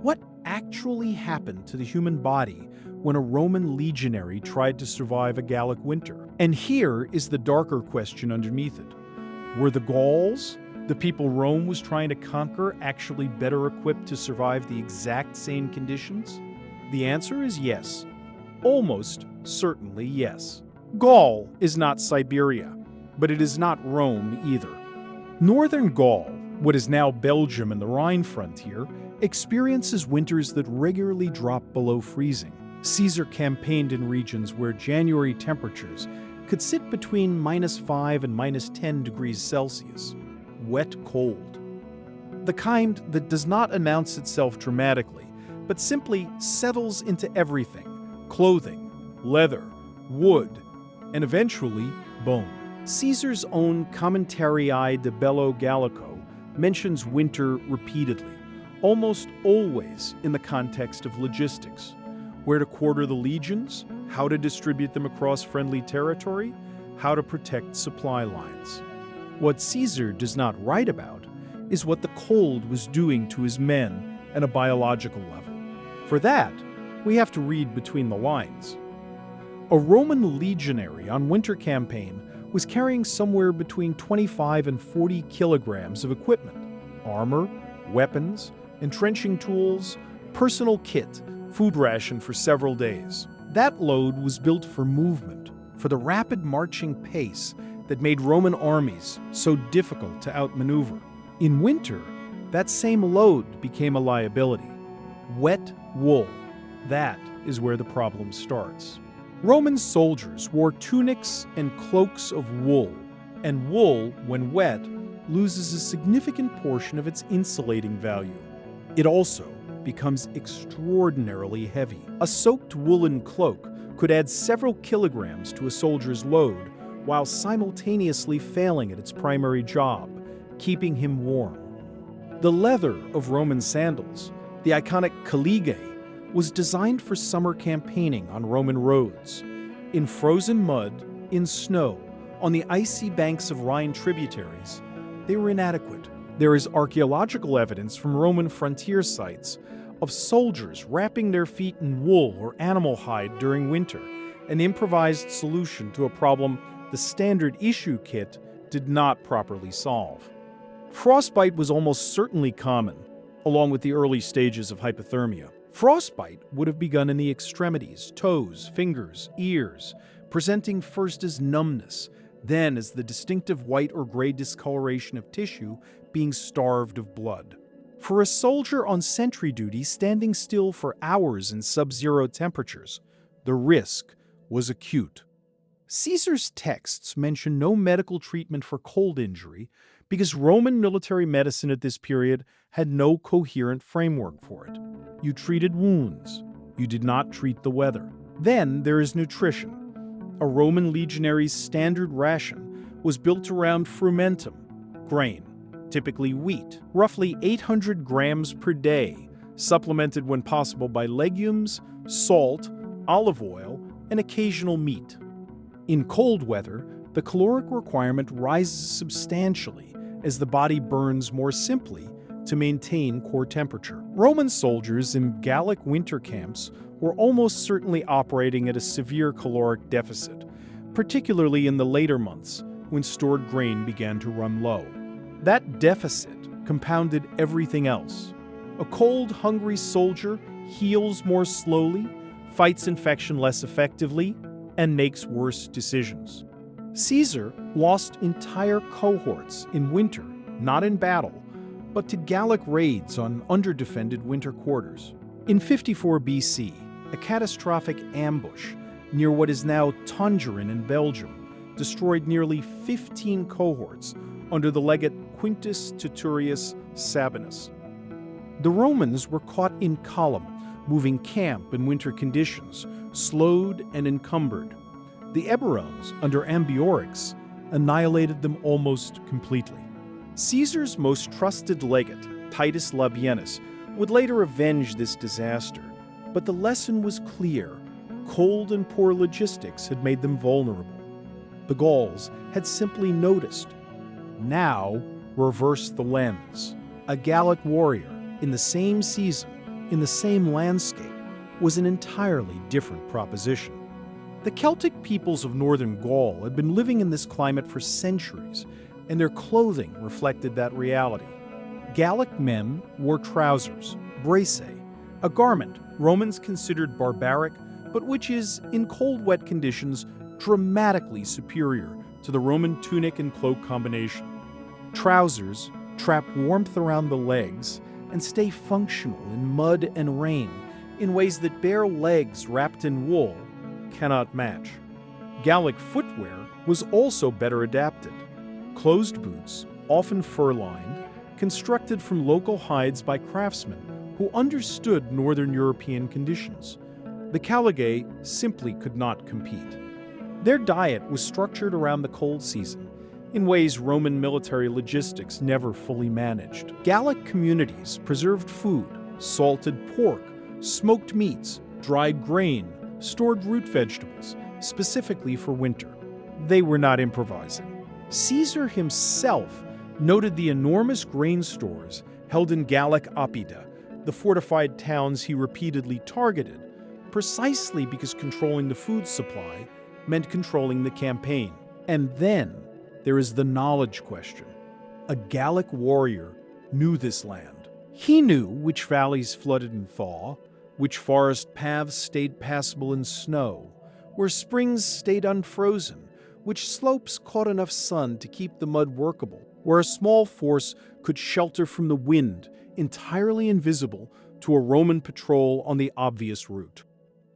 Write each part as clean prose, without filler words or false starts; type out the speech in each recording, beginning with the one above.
What actually happened to the human body when a Roman legionary tried to survive a Gallic winter? And here is the darker question underneath it. Were the Gauls, the people Rome was trying to conquer, actually better equipped to survive the exact same conditions? The answer is yes. Almost certainly yes. Gaul is not Siberia, but it is not Rome either. Northern Gaul, what is now Belgium and the Rhine frontier, experiences winters that regularly drop below freezing. Caesar campaigned in regions where January temperatures could sit between -5 and -10 degrees Celsius. Wet cold. The kind that does not announce itself dramatically, but simply settles into everything: clothing, leather, wood, and eventually bone. Caesar's own Commentarii de Bello Gallico mentions winter repeatedly, almost always in the context of logistics: where to quarter the legions, how to distribute them across friendly territory, how to protect supply lines. What Caesar does not write about is what the cold was doing to his men at a biological level. For that, we have to read between the lines. A Roman legionary on winter campaign was carrying somewhere between 25 and 40 kilograms of equipment: armor, weapons, entrenching tools, personal kit, food ration for several days. That load was built for movement, for the rapid marching pace that made Roman armies so difficult to outmaneuver. In winter, that same load became a liability. Wet wool. That is where the problem starts. Roman soldiers wore tunics and cloaks of wool, and wool, when wet, loses a significant portion of its insulating value. It also becomes extraordinarily heavy. A soaked woolen cloak could add several kilograms to a soldier's load while simultaneously failing at its primary job, keeping him warm. The leather of Roman sandals, the iconic caligae, was designed for summer campaigning on Roman roads. In frozen mud, in snow, on the icy banks of Rhine tributaries, they were inadequate. There is archaeological evidence from Roman frontier sites of soldiers wrapping their feet in wool or animal hide during winter, an improvised solution to a problem the standard issue kit did not properly solve. Frostbite was almost certainly common, along with the early stages of hypothermia. Frostbite would have begun in the extremities, toes, fingers, ears, presenting first as numbness, then as the distinctive white or gray discoloration of tissue being starved of blood. For a soldier on sentry duty standing still for hours in sub-zero temperatures, the risk was acute. Caesar's texts mention no medical treatment for cold injury because Roman military medicine at this period had no coherent framework for it. You treated wounds. You did not treat the weather. Then there is nutrition. A Roman legionary's standard ration was built around frumentum, grain, typically wheat, roughly 800 grams per day, supplemented when possible by legumes, salt, olive oil, and occasional meat. In cold weather, the caloric requirement rises substantially as the body burns more simply to maintain core temperature. Roman soldiers in Gallic winter camps were almost certainly operating at a severe caloric deficit, particularly in the later months when stored grain began to run low. That deficit compounded everything else. A cold, hungry soldier heals more slowly, fights infection less effectively, and makes worse decisions. Caesar lost entire cohorts in winter, not in battle, but to Gallic raids on underdefended winter quarters. In 54 BC, a catastrophic ambush near what is now Tongeren in Belgium destroyed nearly 15 cohorts under the legate Quintus Titurius Sabinus. The Romans were caught in column, moving camp in winter conditions, slowed and encumbered. The Eburones, under Ambiorix, annihilated them almost completely. Caesar's most trusted legate, Titus Labienus, would later avenge this disaster, but the lesson was clear. Cold and poor logistics had made them vulnerable. The Gauls had simply noticed. Now, reverse the lens. A Gallic warrior, in the same season, in the same landscape was an entirely different proposition. The Celtic peoples of northern Gaul had been living in this climate for centuries, and their clothing reflected that reality. Gallic men wore trousers, brace, a garment Romans considered barbaric, but which is, in cold, wet conditions, dramatically superior to the Roman tunic and cloak combination. Trousers trap warmth around the legs and stay functional in mud and rain in ways that bare legs wrapped in wool cannot match. Gallic footwear was also better adapted. Closed boots, often fur-lined, constructed from local hides by craftsmen who understood Northern European conditions. The Gallicae simply could not compete. Their diet was structured around the cold season, in ways Roman military logistics never fully managed. Gallic communities preserved food, salted pork, smoked meats, dried grain, stored root vegetables, specifically for winter. They were not improvising. Caesar himself noted the enormous grain stores held in Gallic Oppida, the fortified towns he repeatedly targeted, precisely because controlling the food supply meant controlling the campaign. And then there is the knowledge question. A Gallic warrior knew this land. He knew which valleys flooded in thaw, which forest paths stayed passable in snow, where springs stayed unfrozen, which slopes caught enough sun to keep the mud workable, where a small force could shelter from the wind, entirely invisible to a Roman patrol on the obvious route.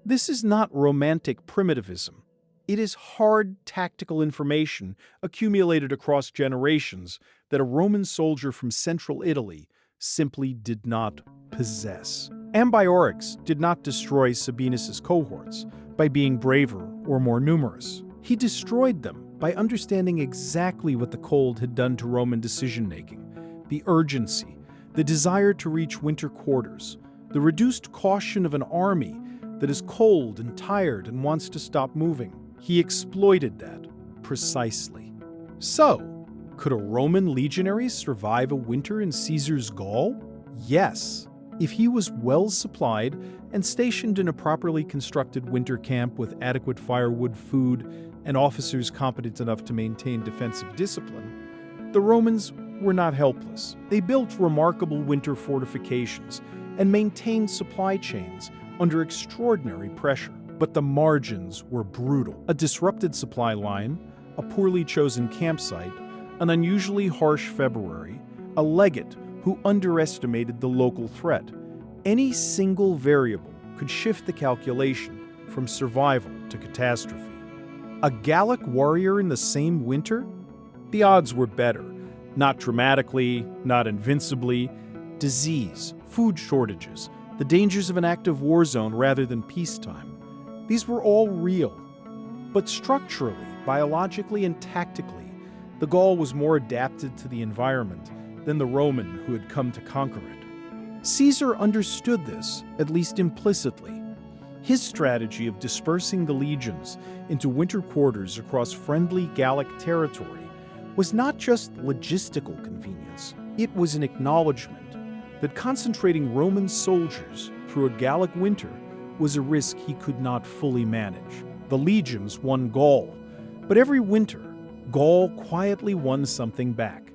This is not romantic primitivism. It is hard tactical information accumulated across generations that a Roman soldier from central Italy simply did not possess. Ambiorix did not destroy Sabinus's cohorts by being braver or more numerous. He destroyed them by understanding exactly what the cold had done to Roman decision-making, the urgency, the desire to reach winter quarters, the reduced caution of an army that is cold and tired and wants to stop moving. He exploited that precisely. So, could a Roman legionary survive a winter in Caesar's Gaul? Yes, if he was well supplied and stationed in a properly constructed winter camp with adequate firewood, food, and officers competent enough to maintain defensive discipline. The Romans were not helpless. They built remarkable winter fortifications and maintained supply chains under extraordinary pressure. But the margins were brutal. A disrupted supply line, a poorly chosen campsite, an unusually harsh February, a legate who underestimated the local threat. Any single variable could shift the calculation from survival to catastrophe. A Gallic warrior in the same winter? The odds were better. Not dramatically, not invincibly. Disease, food shortages, the dangers of an active war zone rather than peacetime. These were all real. But structurally, biologically, and tactically, the Gaul was more adapted to the environment than the Roman who had come to conquer it. Caesar understood this, at least implicitly. His strategy of dispersing the legions into winter quarters across friendly Gallic territory was not just logistical convenience. It was an acknowledgement that concentrating Roman soldiers through a Gallic winter was a risk he could not fully manage. The legions won Gaul, but every winter, Gaul quietly won something back.